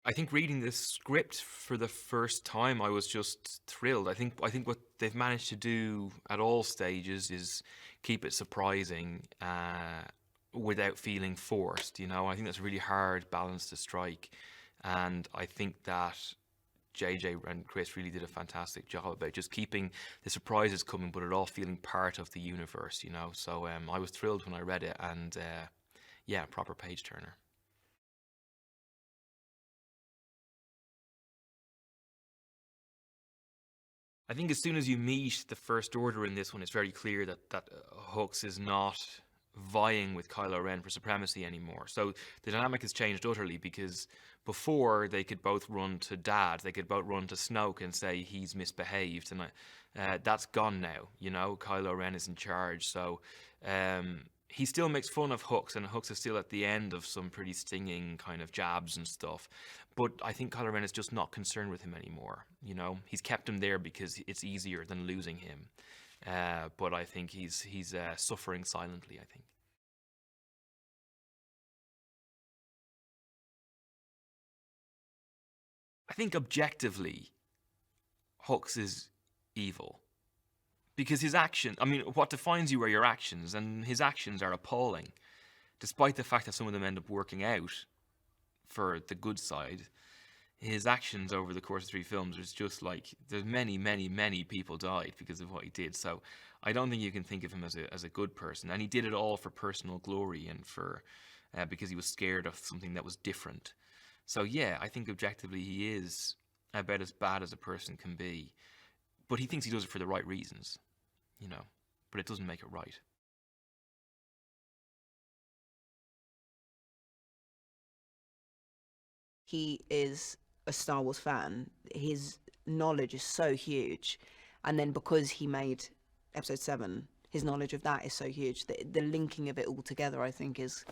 I think reading this script for the first time, I was just thrilled. I think what they've managed to do at all stages is keep it surprising without feeling forced. I think that's a really hard balance to strike, and I think that JJ and Chris really did a fantastic job about just keeping the surprises coming, but it all feeling part of the universe. So I was thrilled when I read it, and yeah, proper page turner. I think as soon as you meet the First Order in this one, it's very clear that Hux is not vying with Kylo Ren for supremacy anymore. So the dynamic has changed utterly, because before they could both run to Dad, they could both run to Snoke and say he's misbehaved, and that's gone now. Kylo Ren is in charge, so he still makes fun of Hux, and Hux is still at the end of some pretty stinging kind of jabs and stuff. But I think Kylo Ren is just not concerned with him anymore. He's kept him there because it's easier than losing him. But I think he's suffering silently, I think. I think objectively, Hux is evil. Because his actions, I mean, what defines you are your actions, and his actions are appalling. Despite the fact that some of them end up working out for the good side, his actions over the course of three films is just like, there's many, many, many people died because of what he did. So I don't think you can think of him as a good person. And he did it all for personal glory and for because he was scared of something that was different. So yeah, I think objectively he is about as bad as a person can be. But he thinks he does it for the right reasons. But it doesn't make it right. He is a Star Wars fan. His knowledge is so huge. And then because he made episode 7, his knowledge of that is so huge. The linking of it all together, I think, is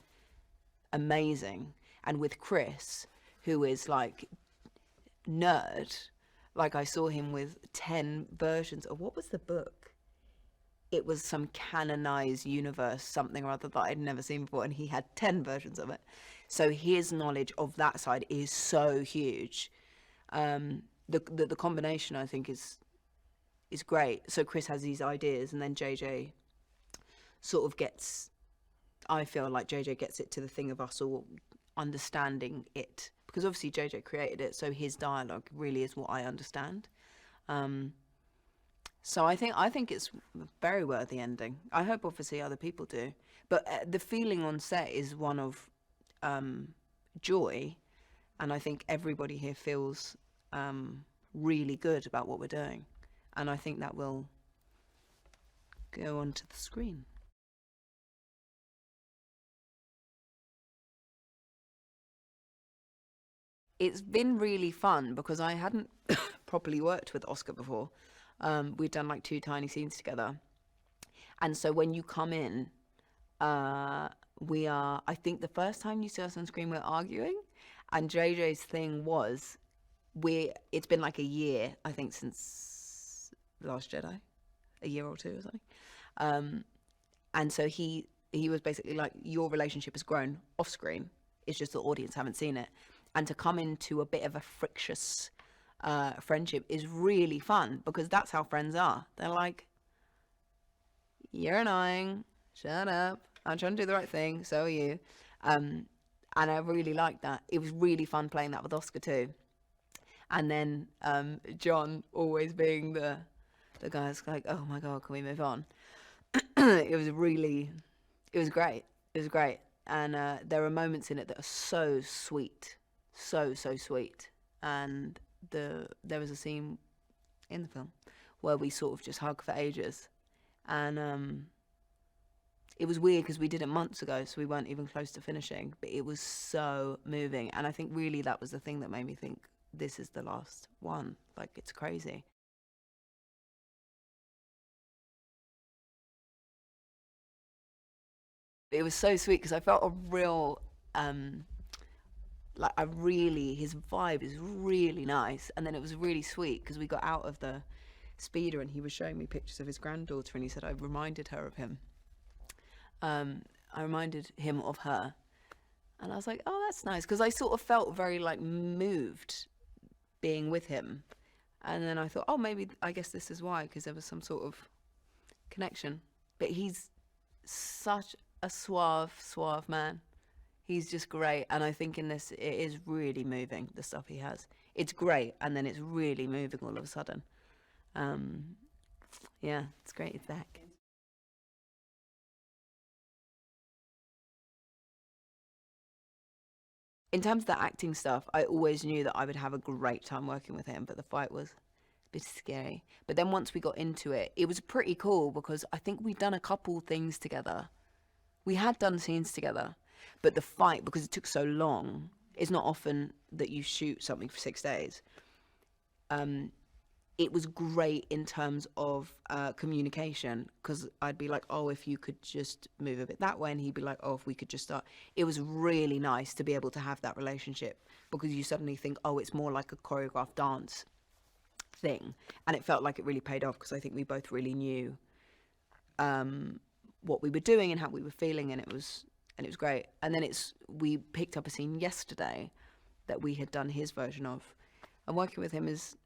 amazing. And with Chris, who is like nerd, like I saw him with 10 versions of, what was the book? It was some canonized universe, something or other that I'd never seen before, and he had 10 versions of it. So his knowledge of that side is so huge. The combination, I think, is great. So Chris has these ideas, and then JJ sort of gets, I feel like JJ gets it to the thing of us all understanding it, because obviously JJ created it, so his dialogue really is what I understand. So I think it's a very worthy ending. I hope obviously other people do, but the feeling on set is one of joy, and I think everybody here feels really good about what we're doing, and I think that will go onto the screen. It's been really fun because I hadn't properly worked with Oscar before. We'd done like 2 tiny scenes together, and so when you come in, we are, I think the first time you see us on screen, we're arguing, and JJ's thing was, it's been like a year, I think, since The Last Jedi, a year or 2 or something. And so he was basically like, your relationship has grown off screen. It's just the audience haven't seen it. And to come into a bit of a frictious friendship is really fun, because that's how friends are. They're like, you're annoying, shut up, I'm trying to do the right thing, so are you. And I really liked that. It was really fun playing that with Oscar too. And then John always being the guy that's like, oh my God, can we move on? It was great. It was great. And there are moments in it that are so sweet, so sweet. And there was a scene in the film where we sort of just hug for ages. And it was weird because we did it months ago, so we weren't even close to finishing, but it was so moving. And I think really that was the thing that made me think, this is the last one. Like, it's crazy. It was so sweet because I felt a real, his vibe is really nice. And then it was really sweet because we got out of the speeder and he was showing me pictures of his granddaughter, and he said I reminded her of him. I reminded him of her. And I was like, oh, that's nice, because I sort of felt very like moved being with him. And then I thought, oh, maybe, I guess this is why, because there was some sort of connection. But he's such a suave man. He's just great. And I think in this, it is really moving, the stuff he has. It's great, and then it's really moving all of a sudden. Yeah, it's great. He's back. In terms of the acting stuff, I always knew that I would have a great time working with him, but the fight was a bit scary. But then once we got into it, it was pretty cool, because I think we'd done a couple things together. We had done scenes together, but the fight, because it took so long, it's not often that you shoot something for 6 days. It was great in terms of communication, because I'd be like, oh, if you could just move a bit that way, and he'd be like, oh, if we could just start. It was really nice to be able to have that relationship, because you suddenly think, oh, it's more like a choreographed dance thing. And it felt like it really paid off, because I think we both really knew what we were doing and how we were feeling, and it was great. And then we picked up a scene yesterday that we had done his version of, and working with him is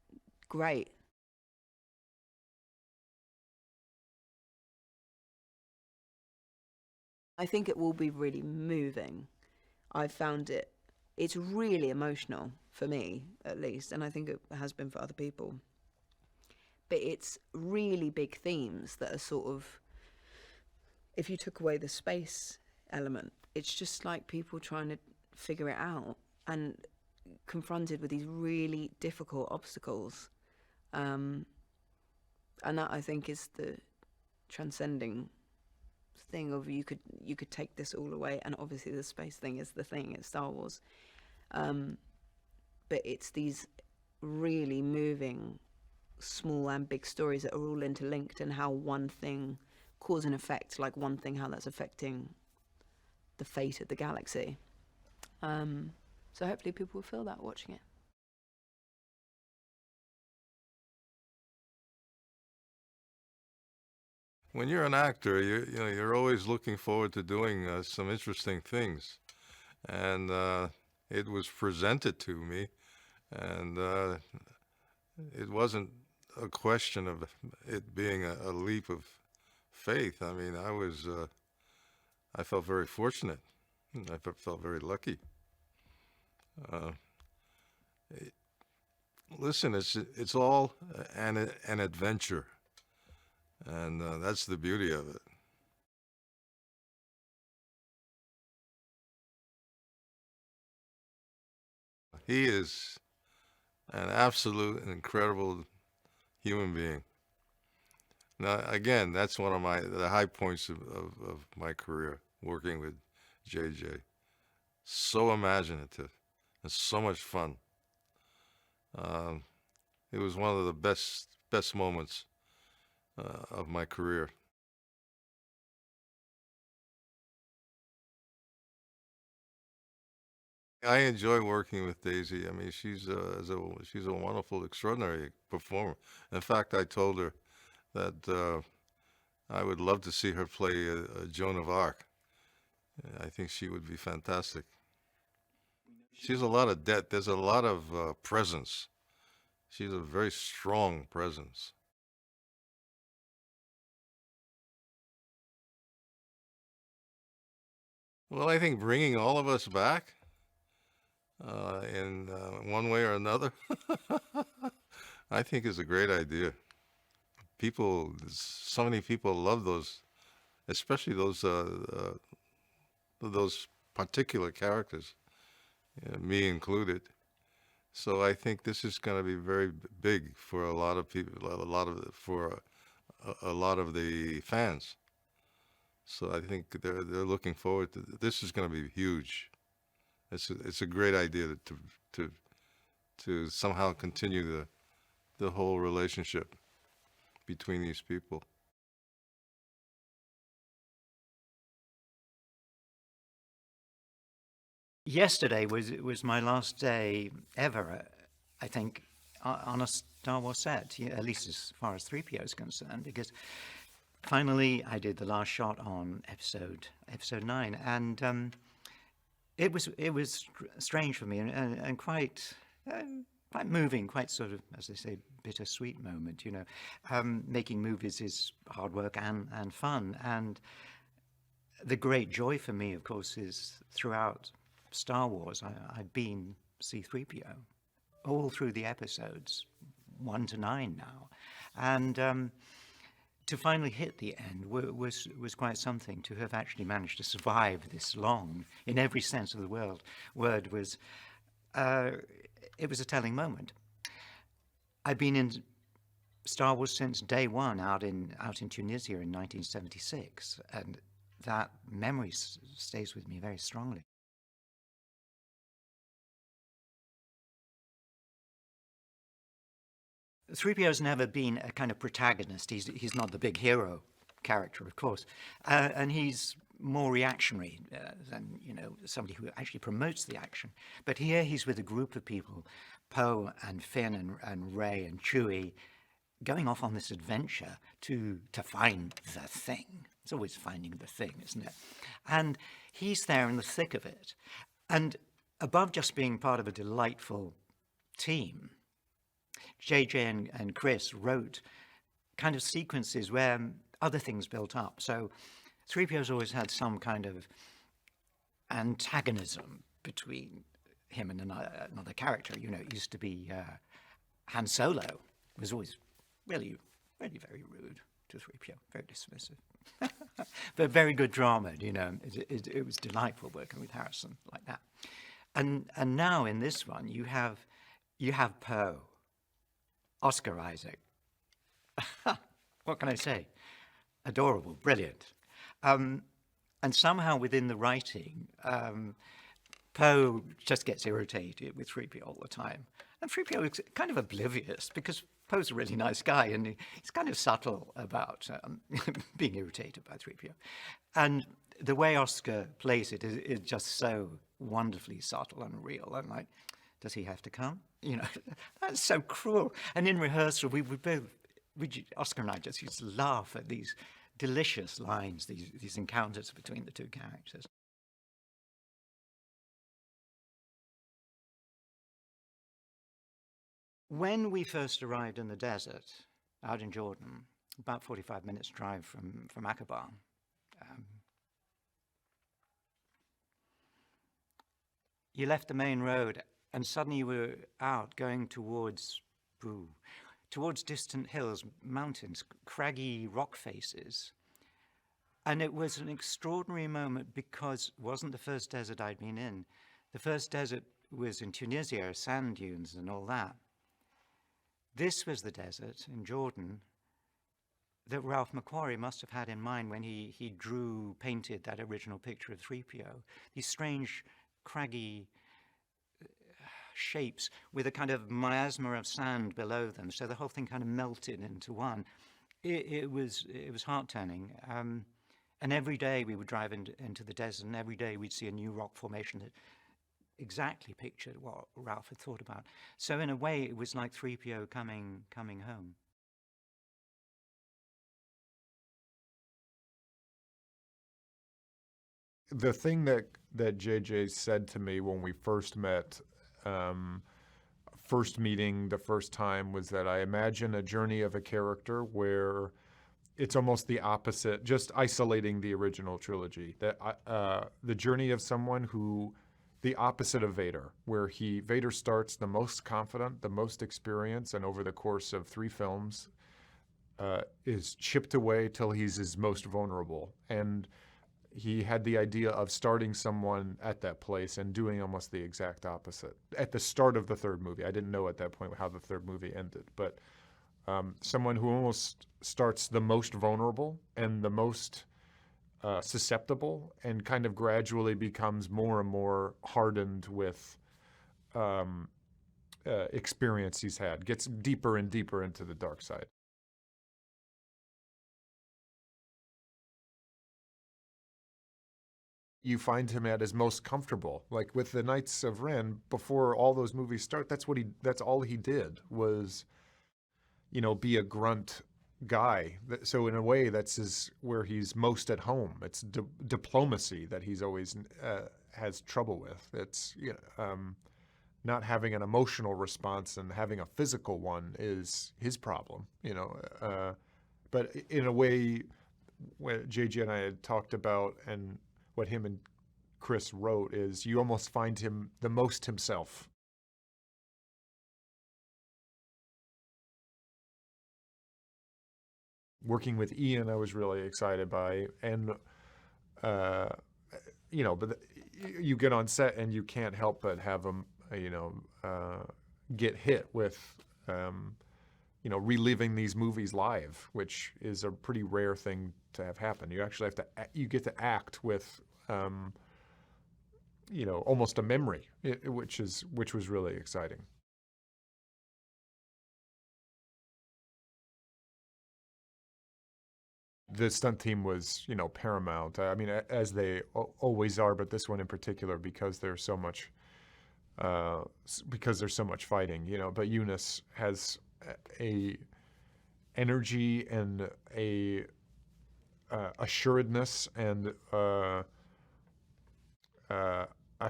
great. I think it will be really moving. I found it's really emotional for me, at least, and I think it has been for other people. But it's really big themes that are sort of, if you took away the space element, it's just like people trying to figure it out and confronted with these really difficult obstacles. And that, I think, is the transcending thing of you could take this all away, and obviously the space thing is the thing, it's Star Wars, but it's these really moving small and big stories that are all interlinked, and how one thing cause and effect, like one thing, how that's affecting the fate of the galaxy. So hopefully people will feel that watching it. When you're an actor, you're always looking forward to doing some interesting things, and it was presented to me, and it wasn't a question of it being a leap of faith. I mean, I felt very fortunate. I felt very lucky. Listen, it's all an adventure. And that's the beauty of it. He is an absolute incredible human being. Now, again, that's one of the high points of my career, working with JJ. So imaginative and so much fun. It was one of the best moments of my career. I enjoy working with Daisy. I mean, she's a wonderful, extraordinary performer. In fact, I told her that I would love to see her play Joan of Arc. I think she would be fantastic. She's a lot of depth. There's a lot of presence. She's a very strong presence. Well, I think bringing all of us back in one way or another, I think is a great idea. So many people love those, especially those particular characters, me included. So I think this is going to be very big for a lot of people, for a lot of the fans. So I think they're looking forward to this. Is going to be huge. It's a great idea to somehow continue the whole relationship between these people. Yesterday was my last day ever, I think, on a Star Wars set, at least as far as 3PO is concerned, because finally I did the last shot on episode 9, and it was strange for me and quite moving, quite sort of, as they say, bittersweet moment. You know, making movies is hard work and fun, and the great joy for me, of course, is throughout Star Wars. I've been C-3PO all through the episodes, 1 to 9 now, and to finally hit the end was quite something. To have actually managed to survive this long, in every sense of the word, was it was a telling moment. I've been in Star Wars since day one, out in Tunisia in 1976, and that memory stays with me very strongly. C-3PO's never been a kind of protagonist. He's not the big hero character, of course, and he's more reactionary than, you know, somebody who actually promotes the action. But here he's with a group of people, Poe and Finn and Rey and Chewie, going off on this adventure to find the thing. It's always finding the thing, isn't it? And he's there in the thick of it. And above just being part of a delightful team, JJ and Chris wrote kind of sequences where other things built up. So 3PO's always had some kind of antagonism between him and another character. You know, it used to be Han Solo was always really, really very rude to 3PO, very dismissive. But very good drama, you know. It was delightful working with Harrison like that. And now in this one, you have Poe, Oscar Isaac. What can I say? Adorable, brilliant. And somehow within the writing, Poe just gets irritated with 3PO all the time. And 3PO is kind of oblivious because Poe's a really nice guy and he's kind of subtle about being irritated by 3PO. And the way Oscar plays it is just so wonderfully subtle and real. I'm like, does he have to come? You know, that's so cruel. And in rehearsal, Oscar and I just used to laugh at these delicious lines, these encounters between the two characters. When we first arrived in the desert, out in Jordan, about 45 minutes drive from Aqaba, you left the main road and suddenly you were out going towards distant hills, mountains, craggy rock faces. And it was an extraordinary moment because it wasn't the first desert I'd been in. The first desert was in Tunisia, sand dunes and all that. This was the desert in Jordan that Ralph McQuarrie must have had in mind when he painted that original picture of 3PO. These strange, craggy shapes with a kind of miasma of sand below them, so the whole thing kind of melted into one. It was heart-turning. And every day we would drive into the desert, and every day we'd see a new rock formation that exactly pictured what Ralph had thought about. So in a way, it was like 3PO coming home. The thing that JJ said to me when we first met, first meeting the first time, was that I imagine a journey of a character where it's almost the opposite, just isolating the original trilogy. That the journey of someone who, the opposite of Vader, where Vader starts the most confident, the most experienced, and over the course of 3 films is chipped away till he's his most vulnerable. And he had the idea of starting someone at that place and doing almost the exact opposite. At the start of the 3rd movie, I didn't know at that point how the 3rd movie ended, but someone who almost starts the most vulnerable and the most susceptible and kind of gradually becomes more and more hardened with experience he's had, gets deeper and deeper into the dark side. You find him at his most comfortable, like with the Knights of Ren. Before all those movies start, that's all he did was, you know, be a grunt guy. So in a way, that's where he's most at home. It's diplomacy that he's always has trouble with. It's not having an emotional response and having a physical one is his problem. But in a way, what JJ and I had talked about, and what him and Chris wrote, is you almost find him the most himself. Working with Ian, I was really excited by, and but you get on set and you can't help but have him, get hit with, reliving these movies live, which is a pretty rare thing to have happen. You actually you get to act with, almost a memory, which was really exciting. The stunt team was, paramount. I mean, as they always are, but this one in particular, because there's so much fighting, But Eunice has a energy and a assuredness and a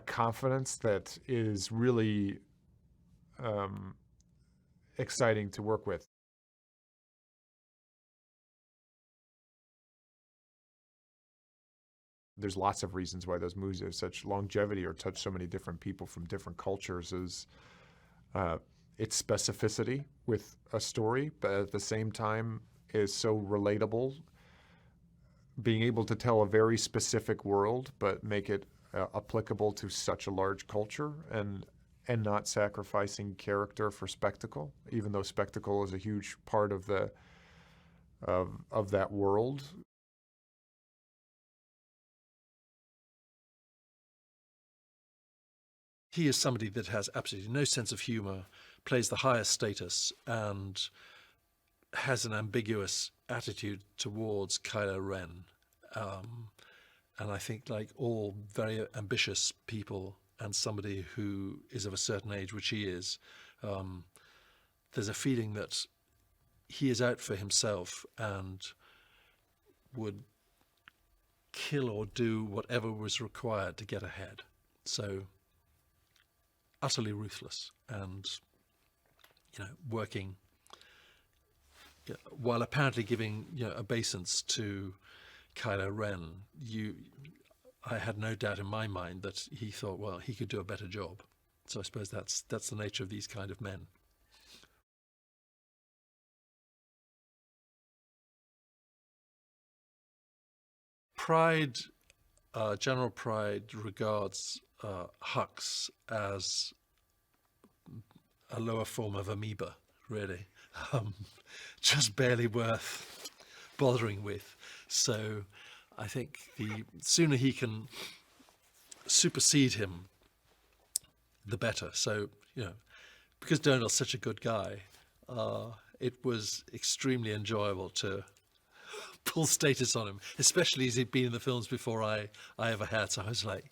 confidence that is really exciting to work with. There's lots of reasons why those movies have such longevity or touch so many different people from different cultures. Is its specificity with a story, but at the same time is so relatable. Being able to tell a very specific world, but make it applicable to such a large culture, and not sacrificing character for spectacle, even though spectacle is a huge part of that world. He is somebody that has absolutely no sense of humor, plays the highest status, and has an ambiguous attitude towards Kylo Ren. And I think, like all very ambitious people, and somebody who is of a certain age, which he is, there's a feeling that he is out for himself and would kill or do whatever was required to get ahead. So utterly ruthless, and working while apparently giving obeisance to Kylo Ren. I had no doubt in my mind that he thought, well, he could do a better job. So I suppose that's the nature of these kind of men. General Pride regards Hux as a lower form of amoeba, really, just barely worth bothering with. So I think the sooner he can supersede him, the better. So, because Donald's such a good guy, it was extremely enjoyable to pull status on him, especially as he'd been in the films before I ever had. So I was like,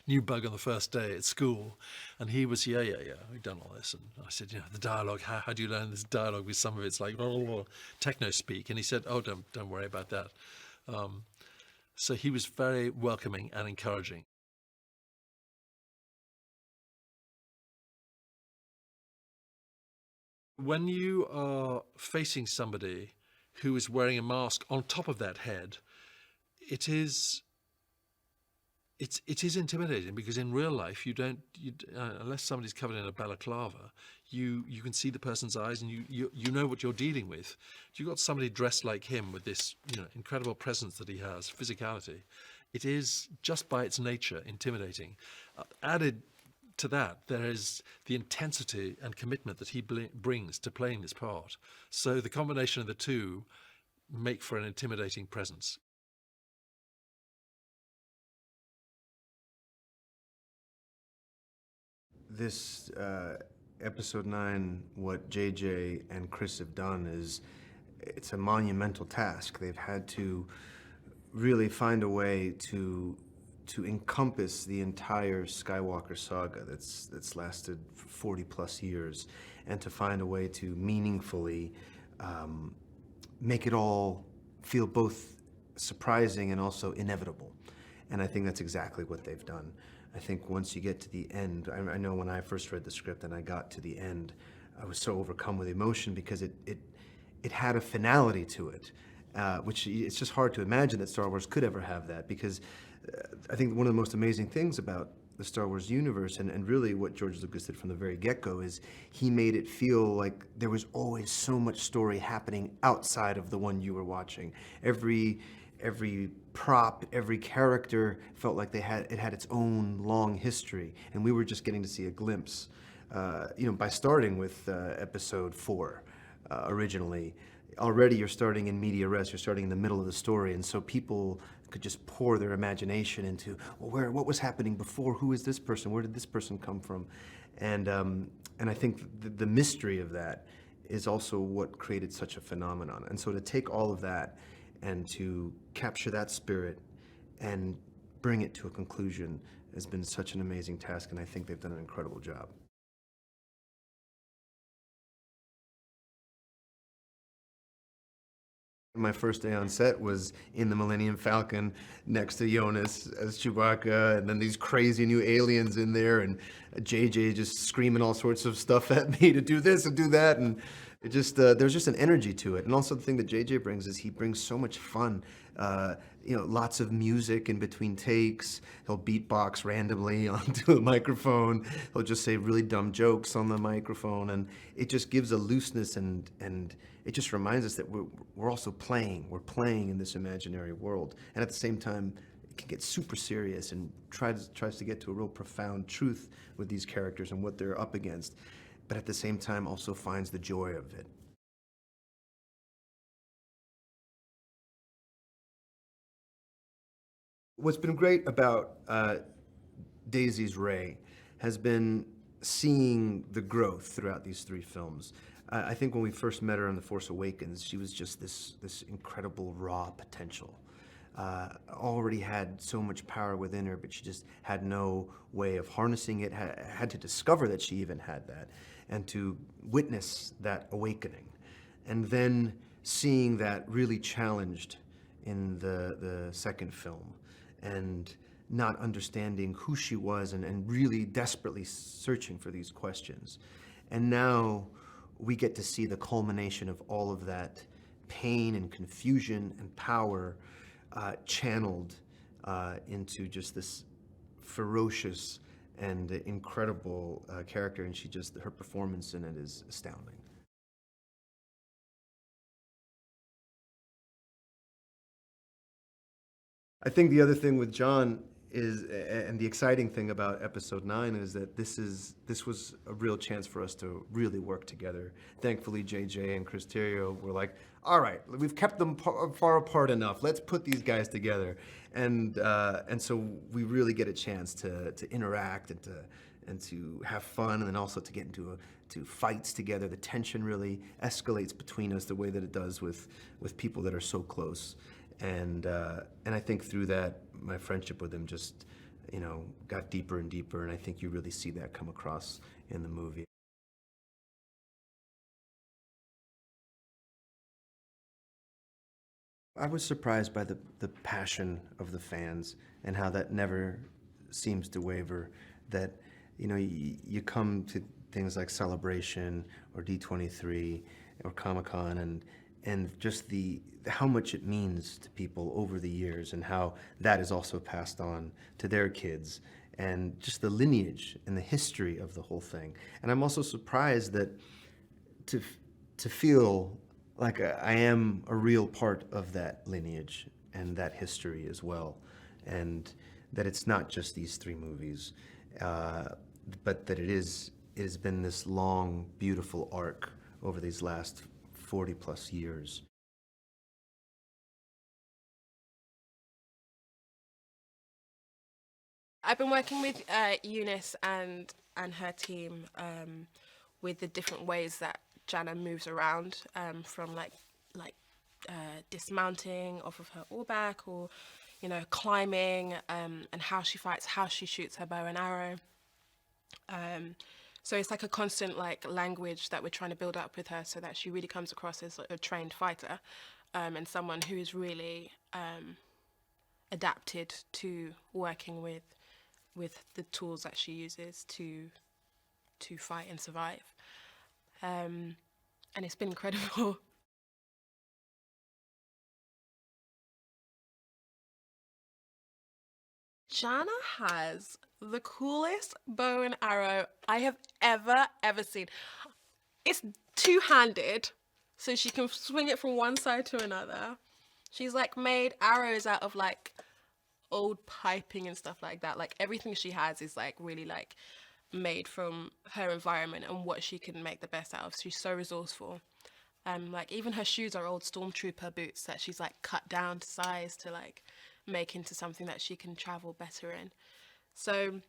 new bug on the first day at school, and he was, yeah, we've done all this. And I said, the dialogue, how do you learn this dialogue? With some of it's like techno speak, and he said, oh, don't worry about that. So he was very welcoming and encouraging. When you are facing somebody who is wearing a mask on top of that head, it is intimidating, because in real life unless somebody's covered in a balaclava, you can see the person's eyes, and you know what you're dealing with. You've got somebody dressed like him with this incredible presence that he has, physicality. It is, just by its nature, intimidating. Added to that, there is the intensity and commitment that he brings to playing this part. So the combination of the two make for an intimidating presence. This episode 9, what JJ and Chris have done it's a monumental task. They've had to really find a way to encompass the entire Skywalker saga that's lasted 40 plus years, and to find a way to meaningfully make it all feel both surprising and also inevitable. And I think that's exactly what they've done. I think once you get to the end, I know when I first read the script and I got to the end, I was so overcome with emotion because it had a finality to it, which it's just hard to imagine that Star Wars could ever have that, because I think one of the most amazing things about the Star Wars universe, and really what George Lucas did from the very get-go, is he made it feel like there was always so much story happening outside of the one you were watching. Every prop, every character felt like it had its own long history, and we were just getting to see a glimpse. By starting with Episode 4 originally, already you're starting in media res, you're starting in the middle of the story, and so people could just pour their imagination into, well, what was happening before? Who is this person? Where did this person come from? And I think the mystery of that is also what created such a phenomenon. And so to take all of that and to capture that spirit and bring it to a conclusion has been such an amazing task, and I think they've done an incredible job. My first day on set was in the Millennium Falcon next to Eunice as Chewbacca, and then these crazy new aliens in there, and JJ just screaming all sorts of stuff at me to do this and do that, and it just there's just an energy to it. And also the thing that JJ brings is he brings so much fun. Lots of music in between takes. He'll beatbox randomly onto a microphone. He'll just say really dumb jokes on the microphone, and it just gives a looseness, and it just reminds us that we're also playing. We're playing in this imaginary world, and at the same time, it can get super serious and tries to get to a real profound truth with these characters and what they're up against, but at the same time also finds the joy of it. What's been great about Daisy's Ray has been seeing the growth throughout these three films. I think when we first met her in The Force Awakens, she was just this incredible raw potential. Already had so much power within her, but she just had no way of harnessing it, had to discover that she even had that, and to witness that awakening. And then seeing that really challenged in the second film, and not understanding who she was, and really desperately searching for these questions. And now we get to see the culmination of all of that pain and confusion and power channeled into just this ferocious and incredible character, and her performance in it is astounding. I think the other thing with John is, and the exciting thing about Episode 9 is that this was a real chance for us to really work together. Thankfully, JJ and Chris Terrio were like, all right, we've kept them far apart enough. Let's put these guys together. And so we really get a chance to interact and to have fun, and then also to get into fights together. The tension really escalates between us the way that it does with people that are so close. And I think through that, my friendship with him just, got deeper and deeper, and I think you really see that come across in the movie. I was surprised by the passion of the fans and how that never seems to waver. That, you come to things like Celebration or D23 or Comic-Con, and just how much it means to people over the years, and how that is also passed on to their kids, and just the lineage and the history of the whole thing. And I'm also surprised that to feel like I am a real part of that lineage and that history as well, and that it's not just these three movies, but that it has been this long, beautiful arc over these last 40 plus years. I've been working with Eunice and her team with the different ways that Jannah moves around, from like dismounting off of her oarback, or climbing, and how she fights, how she shoots her bow and arrow. So it's like a constant like language that we're trying to build up with her, so that she really comes across as a trained fighter, and someone who is really adapted to working with the tools that she uses to fight and survive. And it's been incredible. Jana has the coolest bow and arrow I have ever seen. It's two-handed, so she can swing it from one side to another. She's like made arrows out of like old piping and stuff like that. Like everything she has is like really like made from her environment and what she can make the best out of. She's so resourceful. Like even her shoes are old stormtrooper boots that she's like cut down to size to like make into something that she can travel better in. So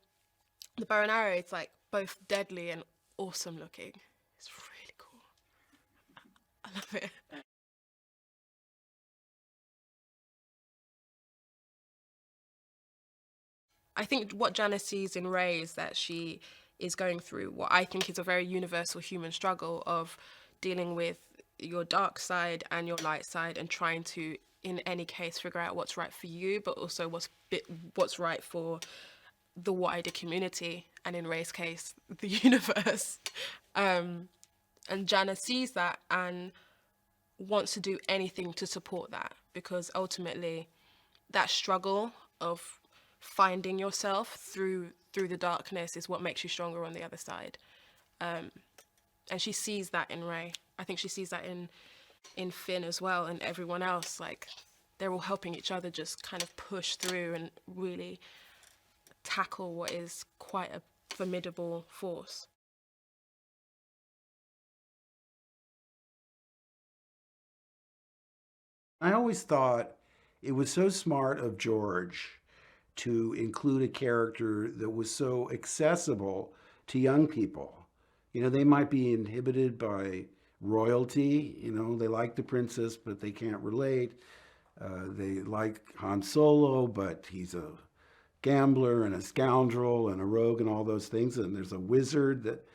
the bow and arrow, it's like both deadly and awesome looking. It's really cool. I love it. I think what Janice sees in Rey is that she is going through what I think is a very universal human struggle of dealing with your dark side and your light side, and trying to, in any case, figure out what's right for you, but also what's right for the wider community, and in Rey's case, the universe. And Jana sees that and wants to do anything to support that, because ultimately that struggle of finding yourself through the darkness is what makes you stronger on the other side. And she sees that in Rey. I think she sees that in Finn as well, and everyone else. Like, they're all helping each other just kind of push through and really tackle what is quite a formidable force. I always thought it was so smart of George to include a character that was so accessible to young people. You know, they might be inhibited by royalty, you know, they like the princess, but they can't relate. They like Han Solo, but he's a gambler and a scoundrel and a rogue and all those things. And there's a wizard that,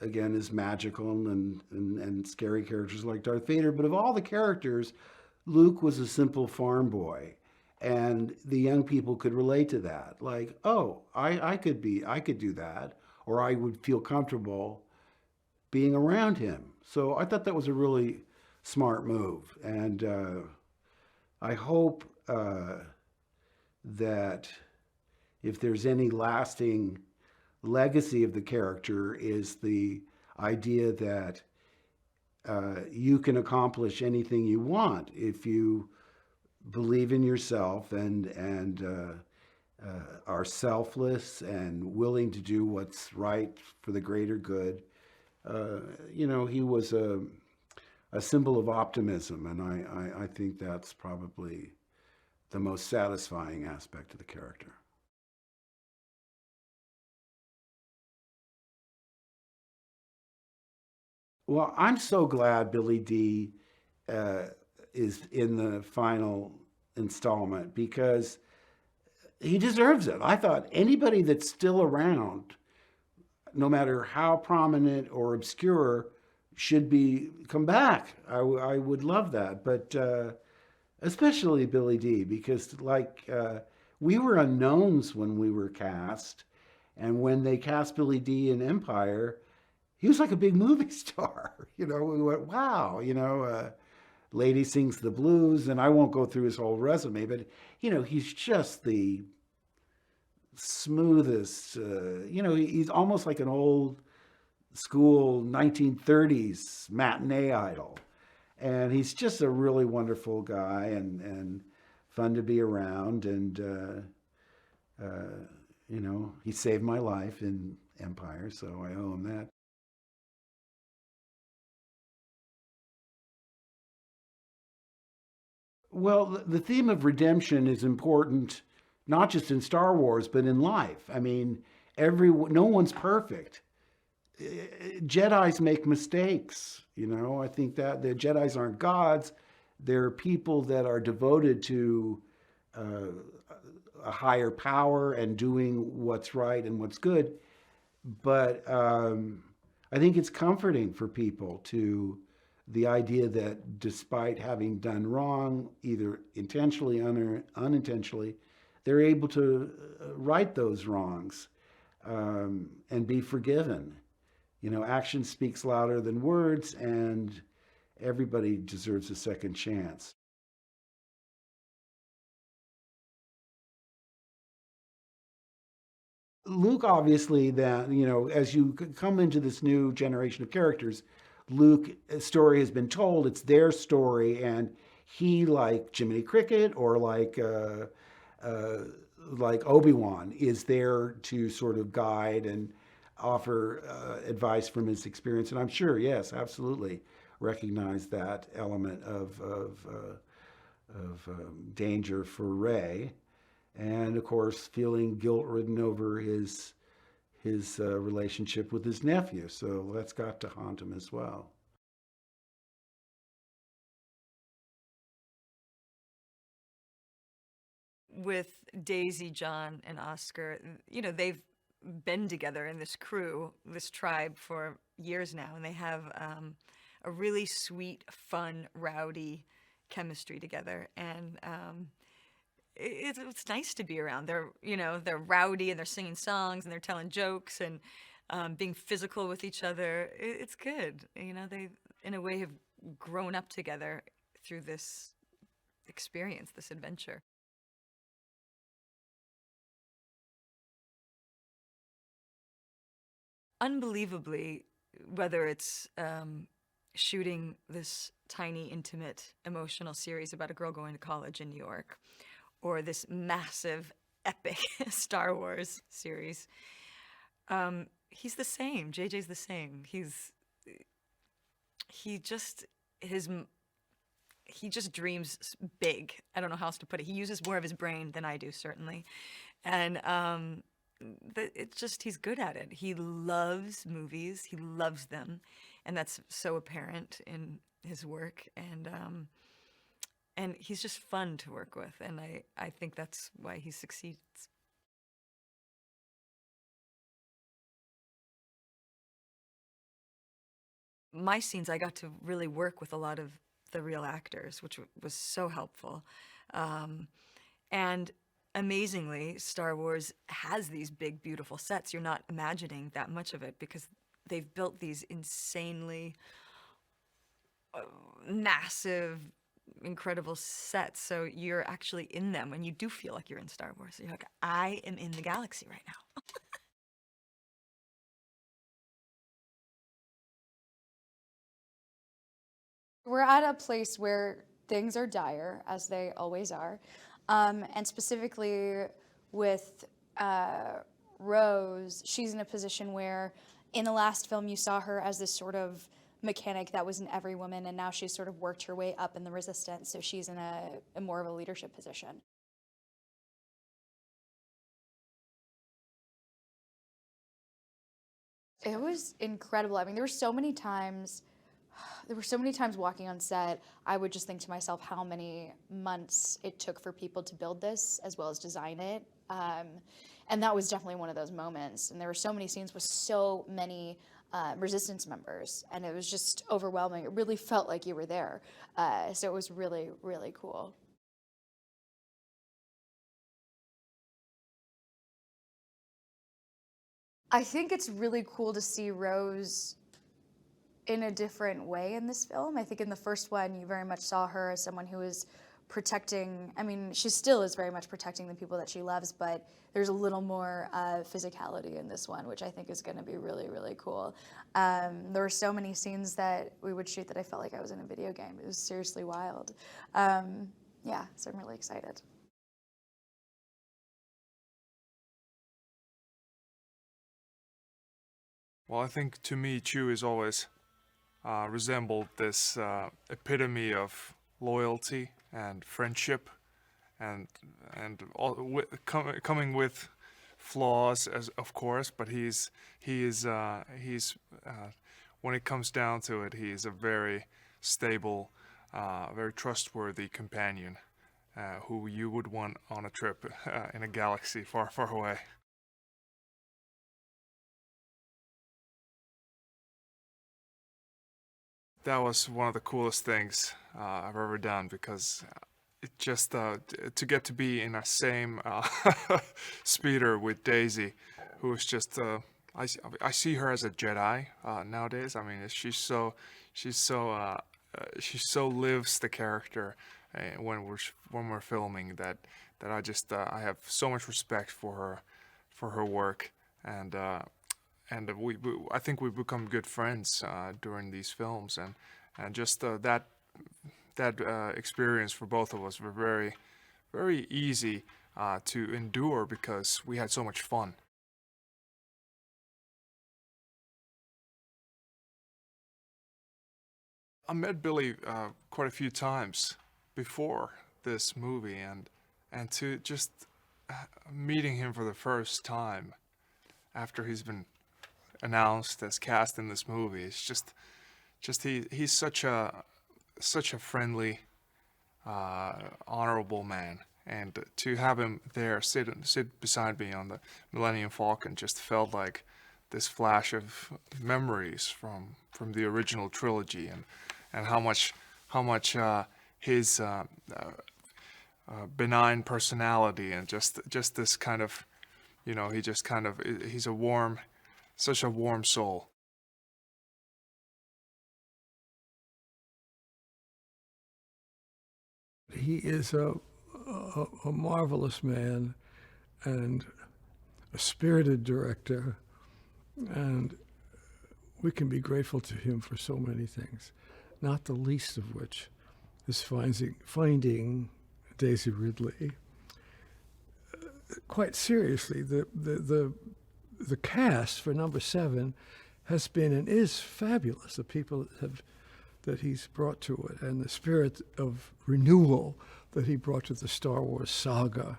again, is magical, and scary characters like Darth Vader. But of all the characters, Luke was a simple farm boy. And the young people could relate to that. Like, oh, I could do that, or I would feel comfortable being around him. So I thought that was a really smart move. And I hope that if there's any lasting legacy of the character, is the idea that you can accomplish anything you want if you believe in yourself and are selfless and willing to do what's right for the greater good. You know, he was a symbol of optimism, and I think that's probably the most satisfying aspect of the character. Well, I'm so glad Billy Dee is in the final installment, because he deserves it. I thought anybody that's still around, no matter how prominent or obscure, should come back. I would love that, but especially Billy Dee, because like we were unknowns when we were cast, and when they cast Billy Dee in Empire, he was like a big movie star. You know, we went, wow, you know, Lady Sings the Blues, and I won't go through his whole resume, but, you know, he's just the smoothest, you know, he's almost like an old school 1930s matinee idol. And he's just a really wonderful guy and fun to be around. And, you know, he saved my life in Empire, so I owe him that. Well, the theme of redemption is important, not just in Star Wars, but in life. I mean, no one's perfect. Jedis make mistakes, you know. I think that the Jedis aren't gods. They're people that are devoted to a higher power and doing what's right and what's good. but I think it's comforting for people to the idea that despite having done wrong, either intentionally or unintentionally, they're able to right those wrongs and be forgiven. You know, action speaks louder than words, and everybody deserves a second chance. Luke, obviously, that, you know, as you come into this new generation of characters, Luke's story has been told. It's their story, and he, like Jiminy Cricket or like Obi-Wan, is there to sort of guide and offer advice from his experience. And I'm sure, yes, absolutely, recognize that element of danger for Rey, and of course feeling guilt-ridden over his relationship with his nephew. So that's got to haunt him as well. With Daisy, John, and Oscar, you know, they've been together in this crew, this tribe, for years now, and they have a really sweet, fun, rowdy chemistry together, and it's nice to be around. They're, you know, they're rowdy and they're singing songs and they're telling jokes and being physical with each other. It's good. You know, they, in a way, have grown up together through this experience, this adventure. Unbelievably, whether it's shooting this tiny, intimate, emotional series about a girl going to college in New York, or this massive, epic Star Wars series, he's the same. JJ's the same. He just dreams big. I don't know how else to put it. He uses more of his brain than I do, certainly, and it's just, he's good at it. He loves movies. He loves them, and that's so apparent in his work. And he's just fun to work with, and I think that's why he succeeds. My scenes, I got to really work with a lot of the real actors, which was so helpful. And amazingly, Star Wars has these big, beautiful sets. You're not imagining that much of it because they've built these insanely massive, incredible sets. So you're actually in them, and you do feel like you're in Star Wars. You're like, I am in the galaxy right now. We're at a place where things are dire, as they always are. And specifically with Rose, she's in a position where in the last film you saw her as this sort of mechanic that was in every woman, and now she's sort of worked her way up in the resistance, so she's in a more of a leadership position. It was incredible. I mean, there were so many times walking on set, I would just think to myself how many months it took for people to build this as well as design it. And that was definitely one of those moments. And there were so many scenes with so many resistance members, and it was just overwhelming. It really felt like you were there. So it was really, really cool. I think it's really cool to see Rose in a different way in this film. I think in the first one, you very much saw her as someone who was protecting, I mean, she still is very much protecting the people that she loves, but there's a little more physicality in this one, which I think is going to be really, really cool. There were so many scenes that we would shoot that I felt like I was in a video game. It was seriously wild. Yeah, so I'm really excited. Well, I think to me, Chew is always resembled this epitome of loyalty and friendship, and coming with flaws, as of course, but he's when it comes down to it, he's a very stable, very trustworthy companion who you would want on a trip in a galaxy far, far away. that was one of the coolest things I've ever done, because it just to get to be in a same speeder with Daisy, who is just I see her as a Jedi nowadays. I mean, she so lives the character when we're filming that I just I have so much respect for her work, and I think we've become good friends during these films, and just that experience for both of us were very, very easy to endure because we had so much fun. I met Billy quite a few times before this movie, and to just meeting him for the first time after he's been announced as cast in this movie, it's just he's such a friendly, honorable man, and to have him there sit beside me on the Millennium Falcon just felt like this flash of memories from the original trilogy, and how much his benign personality and just this kind of, he's such a warm soul. He is a marvelous man and a spirited director, and we can be grateful to him for so many things, not the least of which is finding Daisy Ridley. Quite seriously, the cast for number 7 has been and is fabulous. The people that he's brought to it, and the spirit of renewal that he brought to the Star Wars saga.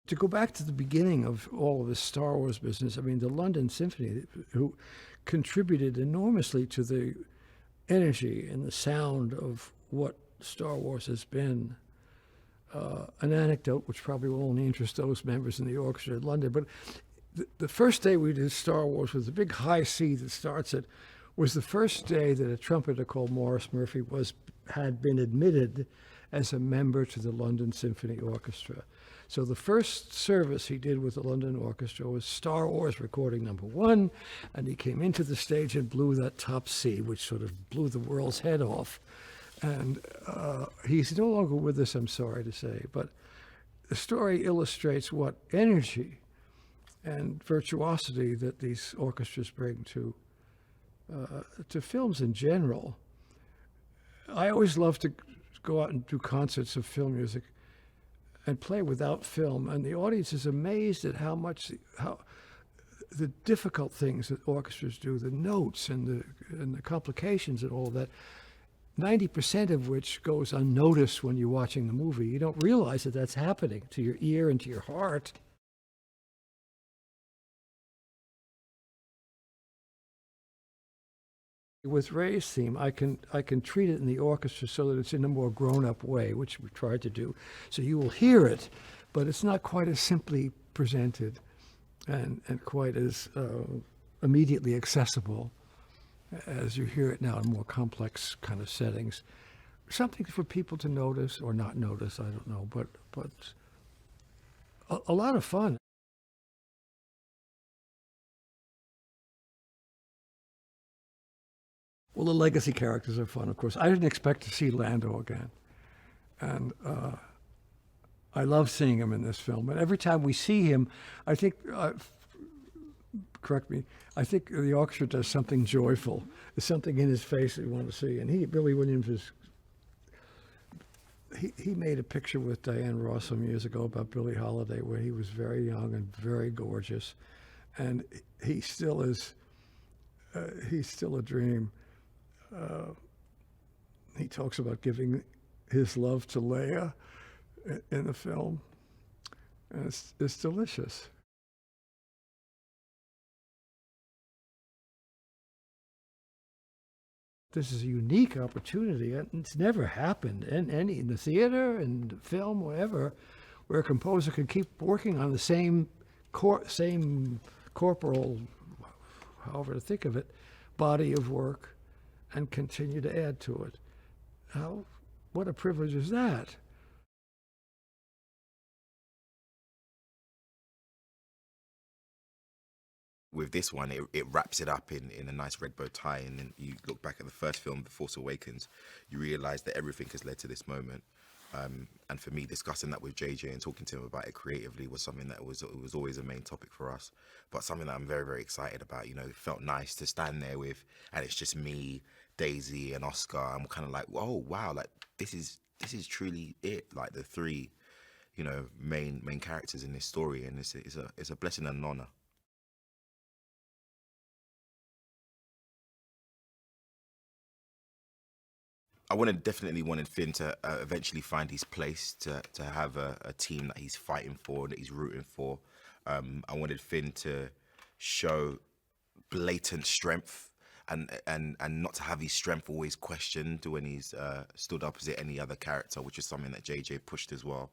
To go back to the beginning of all of this Star Wars business, I mean, the London Symphony, who contributed enormously to the energy and the sound of what Star Wars has been. An anecdote which probably will only interest those members in the orchestra in London, but the first day we did Star Wars with the big high C that starts it was the first day that a trumpeter called Maurice Murphy had been admitted as a member to the London Symphony Orchestra. So the first service he did with the London Orchestra was Star Wars recording number 1, and he came into the stage and blew that top C, which sort of blew the world's head off. And he's no longer with us, I'm sorry to say, but the story illustrates what energy and virtuosity that these orchestras bring to films in general. I always love to go out and do concerts of film music and play without film, and the audience is amazed at how the difficult things that orchestras do, the notes and the complications and all that, 90% of which goes unnoticed when you're watching the movie. You don't realize that that's happening to your ear and to your heart. With Ray's theme, I can treat it in the orchestra so that it's in a more grown-up way, which we tried to do. So you will hear it, but it's not quite as simply presented and quite as immediately accessible as you hear it now in more complex kind of settings. Something for people to notice or not notice, I don't know, but a lot of fun. Well, the legacy characters are fun, of course. I didn't expect to see Lando again. And I love seeing him in this film. And every time we see him, I think, correct me, I think the orchestra does something joyful. There's something in his face that you want to see. And Billy Williams he made a picture with Diane Ross some years ago about Billie Holiday where he was very young and very gorgeous. And he still is, he's still a dream. He talks about giving his love to Leia in the film, and it's delicious. This is a unique opportunity, and it's never happened in the theater and film, whatever, where a composer can keep working on the same same corporal, however to think of it, body of work, and continue to add to it. What a privilege is that? With this one, it wraps it up in a nice red bow tie, and then you look back at the first film, The Force Awakens, you realise that everything has led to this moment. And for me, discussing that with JJ and talking to him about it creatively was something that was always a main topic for us, but something that I'm very, very excited about. You know, it felt nice to stand there with, and it's just me, Daisy, and Oscar. I'm kind of like, oh wow, like this is truly it. Like the three, you know, main characters in this story, and it's a blessing and an honor. I definitely wanted Finn to eventually find his place, to have a team that he's fighting for, that he's rooting for. I wanted Finn to show blatant strength and not to have his strength always questioned when he's stood opposite any other character, which is something that JJ pushed as well.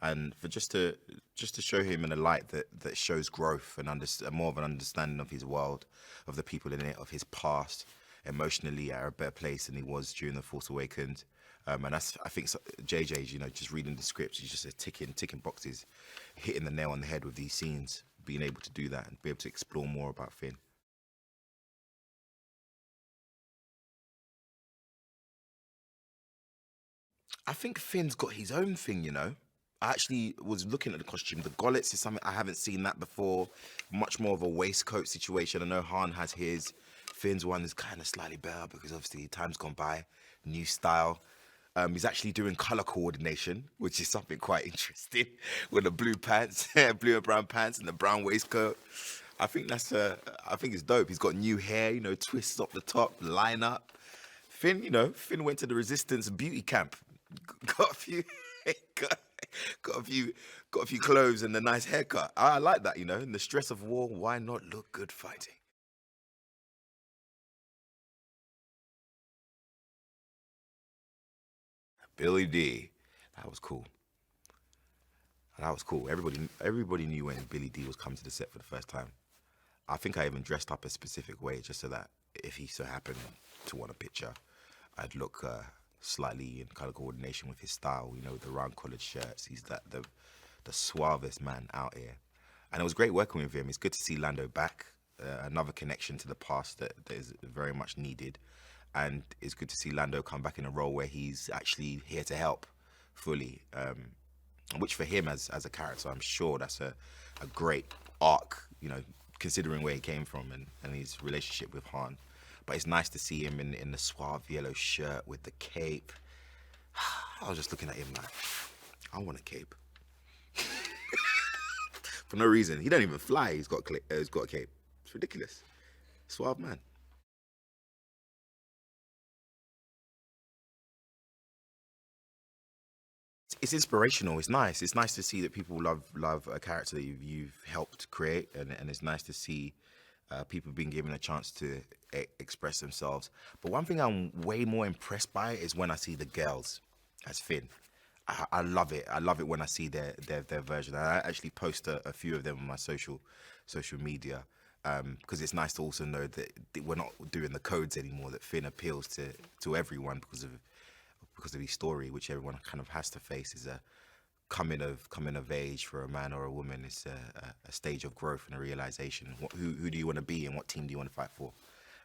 And for just to show him in a light that shows growth and more of an understanding of his world, of the people in it, of his past, emotionally at a better place than he was during The Force Awakens. And that's, I think, JJ's, you know, just reading the scripts, he's just ticking boxes, hitting the nail on the head with these scenes, being able to do that and be able to explore more about Finn. I think Finn's got his own thing, you know. I actually was looking at the costume. The gollets is something I haven't seen that before. Much more of a waistcoat situation. I know Han has his. Finn's one is kind of slightly better because obviously time's gone by, new style. He's actually doing color coordination, which is something quite interesting, with the blue pants, blue and brown pants, and the brown waistcoat. I think I think it's dope. He's got new hair, you know, twists up the top, line up. Finn, you know, Finn went to the Resistance beauty camp, got a few, got a few clothes and a nice haircut. I like that, you know. In the stress of war, why not look good fighting? Billy D, that was cool. That was cool. Everybody knew when Billy D was coming to the set for the first time. I think I even dressed up a specific way just so that if he so happened to want a picture, I'd look slightly in color coordination with his style. You know, the round collared shirts. He's the suavest man out here, and it was great working with him. It's good to see Lando back. Another connection to the past that is very much needed. And it's good to see Lando come back in a role where he's actually here to help fully, which for him as a character, I'm sure that's a great arc, you know, considering where he came from and his relationship with Han. But it's nice to see him in the suave yellow shirt with the cape. I was just looking at him like, I want a cape. For no reason. He don't even fly. He's got a cape. It's ridiculous. Suave man. It's inspirational. It's nice. It's nice to see that people love a character that you've helped create, and it's nice to see people being given a chance to express themselves. But one thing I'm way more impressed by is when I see the girls as Finn. I love it. I love it when I see their version. I actually post a few of them on my social media because it's nice to also know that we're not doing the codes anymore. That Finn appeals to everyone because of his story, which everyone kind of has to face, is a coming of age for a man or a woman. It's a stage of growth and a realization. Who do you want to be and what team do you want to fight for?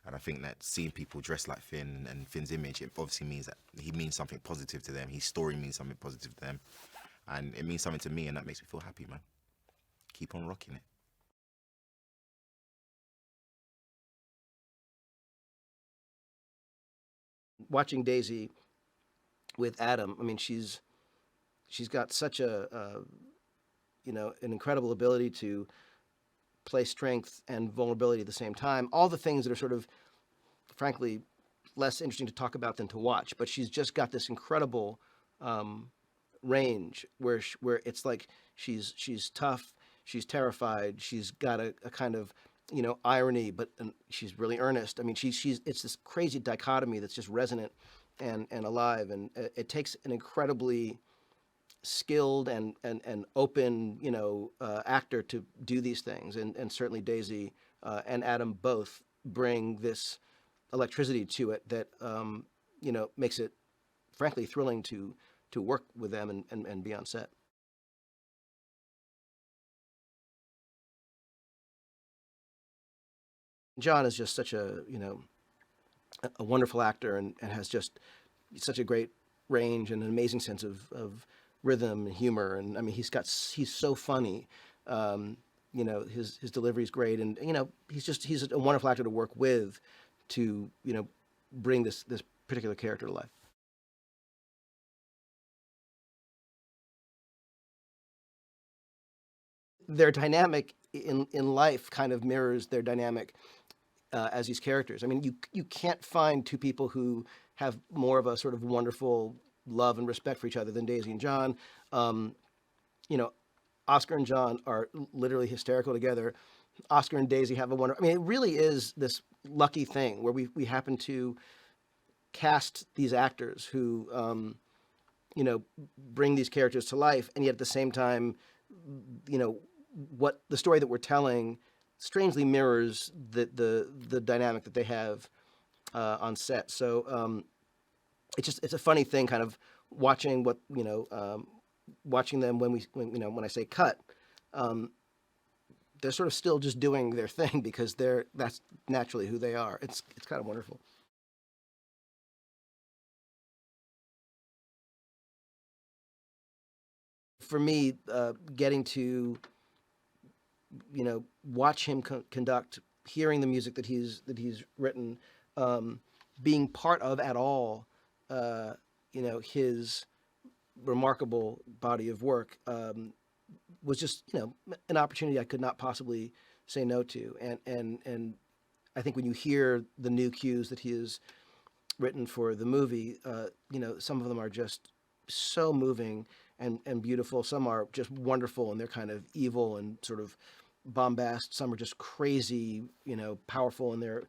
And I think that seeing people dressed like Finn and Finn's image, it obviously means that he means something positive to them. His story means something positive to them. And it means something to me, and that makes me feel happy, man. Keep on rocking it. Watching Daisy with Adam, I mean, she's got such an incredible ability to play strength and vulnerability at the same time. All the things that are sort of, frankly, less interesting to talk about than to watch. But she's just got this incredible range where it's like she's tough, she's terrified, she's got a kind of irony, but she's really earnest. I mean, it's this crazy dichotomy that's just resonant and alive, and it takes an incredibly skilled and open, actor to do these things. And certainly Daisy and Adam both bring this electricity to it that, makes it frankly thrilling to work with them and be on set. John is just such a wonderful actor and has just such a great range and an amazing sense of rhythm and humor. And I mean, he's so funny. His delivery is great, and he's a wonderful actor to work with to bring this particular character to life. Their dynamic in life kind of mirrors their dynamic as these characters. I mean, you can't find two people who have more of a sort of wonderful love and respect for each other than Daisy and John. Oscar and John are literally hysterical together. Oscar and Daisy have I mean, it really is this lucky thing where we happen to cast these actors who, bring these characters to life, and yet at the same time, what the story that we're telling strangely mirrors the dynamic that they have on set. So it's a funny thing, kind of watching watching them when I say cut, they're sort of still just doing their thing because that's naturally who they are. It's kind of wonderful. For me, getting to watch him conduct, hearing the music that he's written, being part of at all, his remarkable body of work was just an opportunity I could not possibly say no to. And I think when you hear the new cues that he has written for the movie, some of them are just so moving and beautiful. Some are just wonderful and they're kind of evil and sort of bombast. Some are just crazy, powerful in their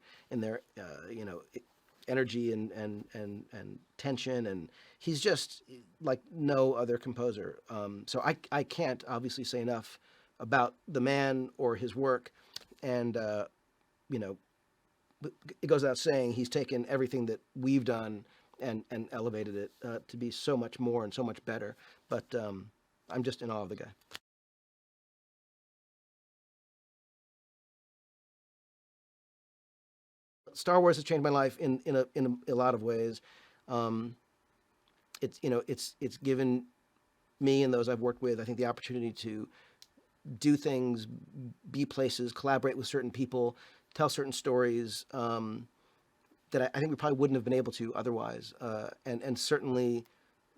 energy and tension. And he's just like no other composer. So I can't obviously say enough about the man or his work. And, it goes without saying, he's taken everything that we've done and elevated it to be so much more and so much better. But I'm just in awe of the guy. Star Wars has changed my life in a lot of ways. It's given me and those I've worked with, I think, the opportunity to do things, be places, collaborate with certain people, tell certain stories that I think we probably wouldn't have been able to otherwise, and certainly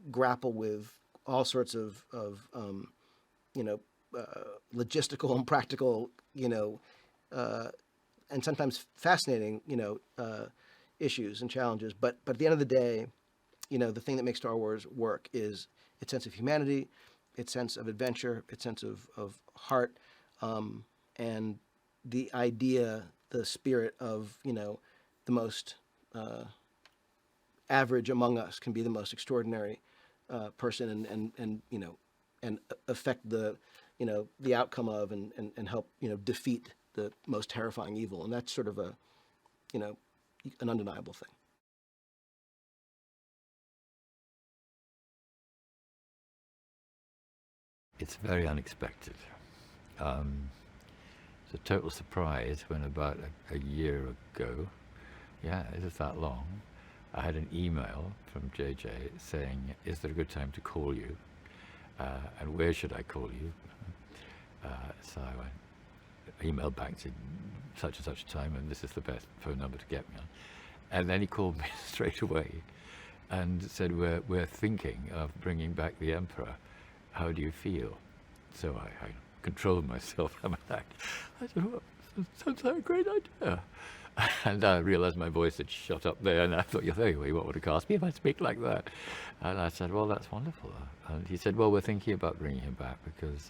grapple with all sorts of logistical and practical, and sometimes fascinating, issues and challenges. But at the end of the day, the thing that makes Star Wars work is its sense of humanity, its sense of adventure, its sense of heart, and the idea, the spirit of, the most average among us can be the most extraordinary person and affect the outcome of and help defeat the most terrifying evil. And that's sort of an undeniable thing. It's very unexpected. It's a total surprise when about a year ago, it was that long, I had an email from JJ saying, is there a good time to call you? And where should I call you? So I emailed back to such and such a time, and this is the best phone number to get me on. And then he called me straight away and said, we're thinking of bringing back the Emperor. How do you feel? So I controlled myself. I said, well, sounds like a great idea. And I realized my voice had shot up there, and I thought, what would it cost me if I speak like that? And I said, well, that's wonderful. And he said, well, we're thinking about bringing him back because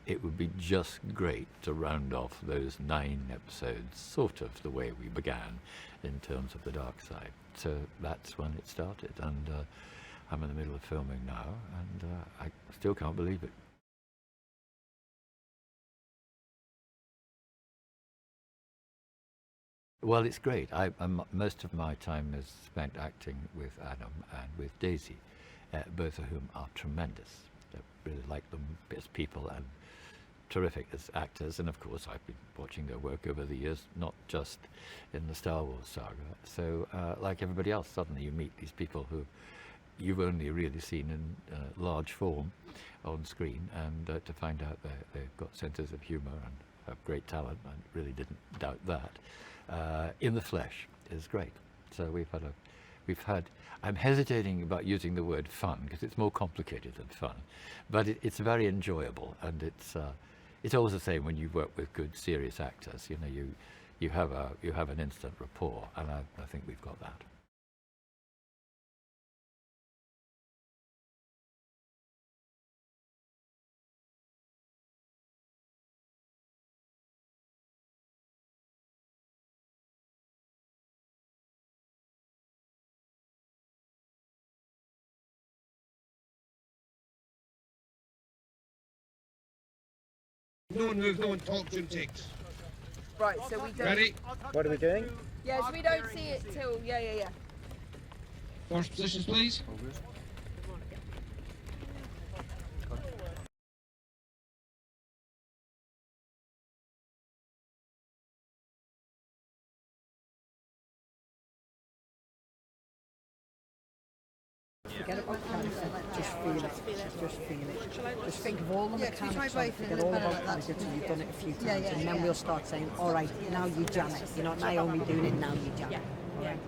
it would be just great to round off those 9 episodes, sort of the way we began in terms of the dark side. So that's when it started. And I'm in the middle of filming now, and I still can't believe it. Well, it's great. Most of my time is spent acting with Adam and with Daisy, both of whom are tremendous. I really like them as people and terrific as actors. And of course, I've been watching their work over the years, not just in the Star Wars saga. So, like everybody else, suddenly you meet these people who you've only really seen in large form on screen, and to find out they've got senses of humour and have great talent, I really didn't doubt that. In the flesh is great. So we've had, I'm hesitating about using the word fun because it's more complicated than fun, but it's very enjoyable, and it's always the same when you work with good serious actors. You know, you have an instant rapport, and I think we've got that. No one moves, no one talks, and takes. Right, so we don't... Ready? What are we doing? Yeah, so we don't see it till... Yeah. First positions, please. Forget about character, just feel it. Just feel it. Just think of all the mechanics on it, forget all about character till you've done it a few times, and then we'll start saying, all right, now you jam it. You're not Naomi doing it, now you jam it. All right?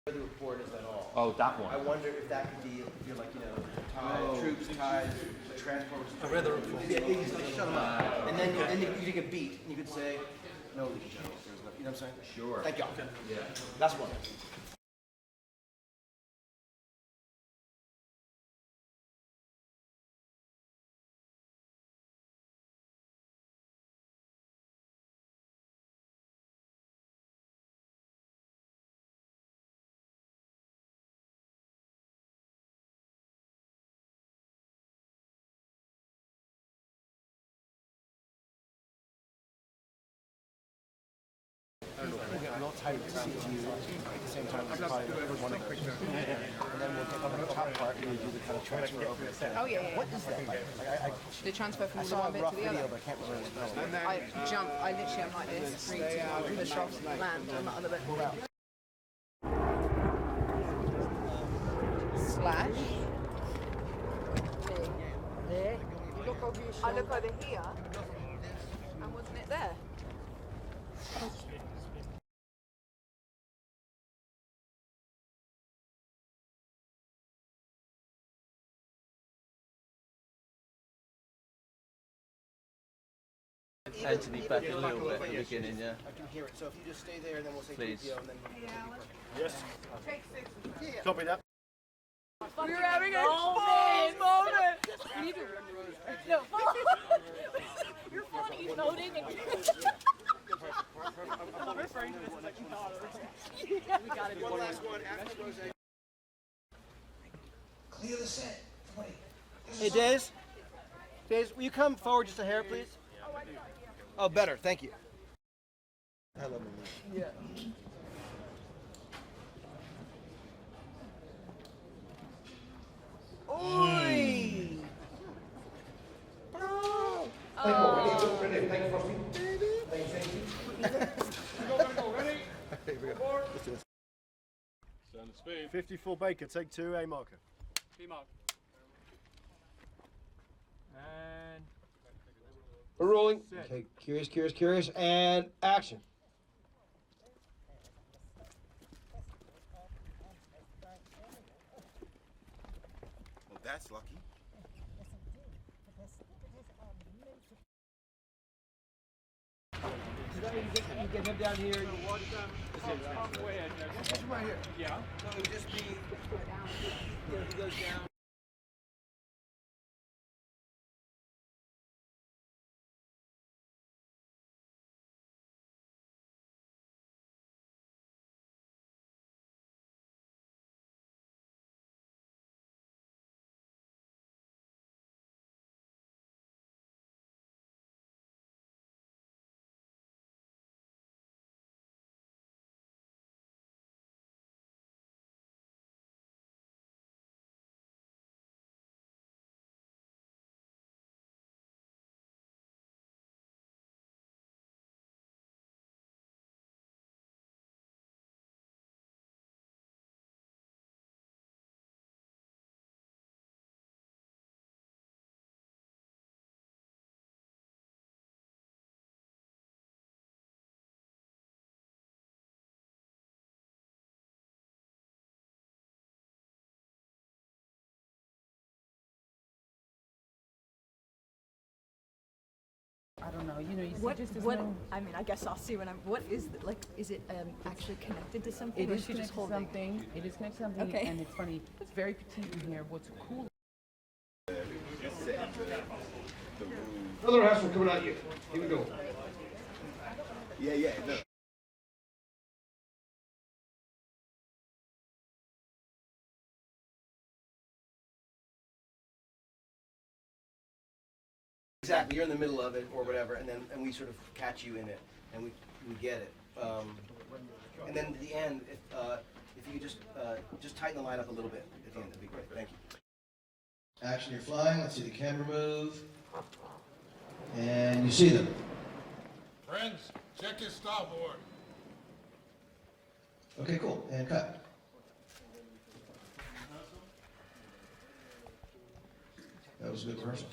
The report is at all. Oh, that one. I wonder if that could be, you're like, you know, troops, ties, transports. I read the report. Yeah, you just like shut them up. And then you take a beat, and you could say, no, there's no, you know what I'm saying? Sure. Thank you. Okay. Yeah. That's one. We'll type CG at the same time as probably one of them. And then we'll get on the top part and we'll do the kind of transfer over. Oh, yeah. What is that like? The transfer from I the saw one a bit rough to the video, other. but I can't remember what it's called. I jump, I literally am like this, the shots land on the other bit. Slash. There. You look over your shoulder. I look over here. And wasn't it there? Anthony, back a little bit at the beginning, yeah. I can hear it. So if you just stay there, then we'll say Please. TPO and then Yes. Copy that. We're having a fun moment. You need to no. You're funny emoting and I'm referring to this as like you thought it. We got it. One last one after Rose. Clear the set. Hey, Daze. Daze, will you come forward just a hair, please? Oh, better. Thank you. Hello, Mimi. Yeah. Oi! Oh. Ready. Thank you, Frosty. Go. Ready? Here we go. Let's do this. Standard speed. 54 Baker, take 2, A marker. B mark. We're rolling. Okay, curious, and action. Well, that's lucky. You get him down here. This one right here. Yeah. So it would just be, he goes down. I don't know. You know, you see What? just as What? no. I mean, I guess I'll see when I'm. What is like? Is it actually connected to something? It or is she just connected to holding? something. It is connected to something, Okay. and it's funny. It's very petite in here. What's cool? Another hassle coming at you. Here we go. Yeah, no. Exactly, you're in the middle of it or whatever, and we sort of catch you in it, and we get it. And then at the end, if you just tighten the line up a little bit at the end, that'd be great. Thank you. Action, you're flying. Let's see the camera move, and you see them. Friends, check your starboard. Okay, cool. And cut. That was a good rehearsal.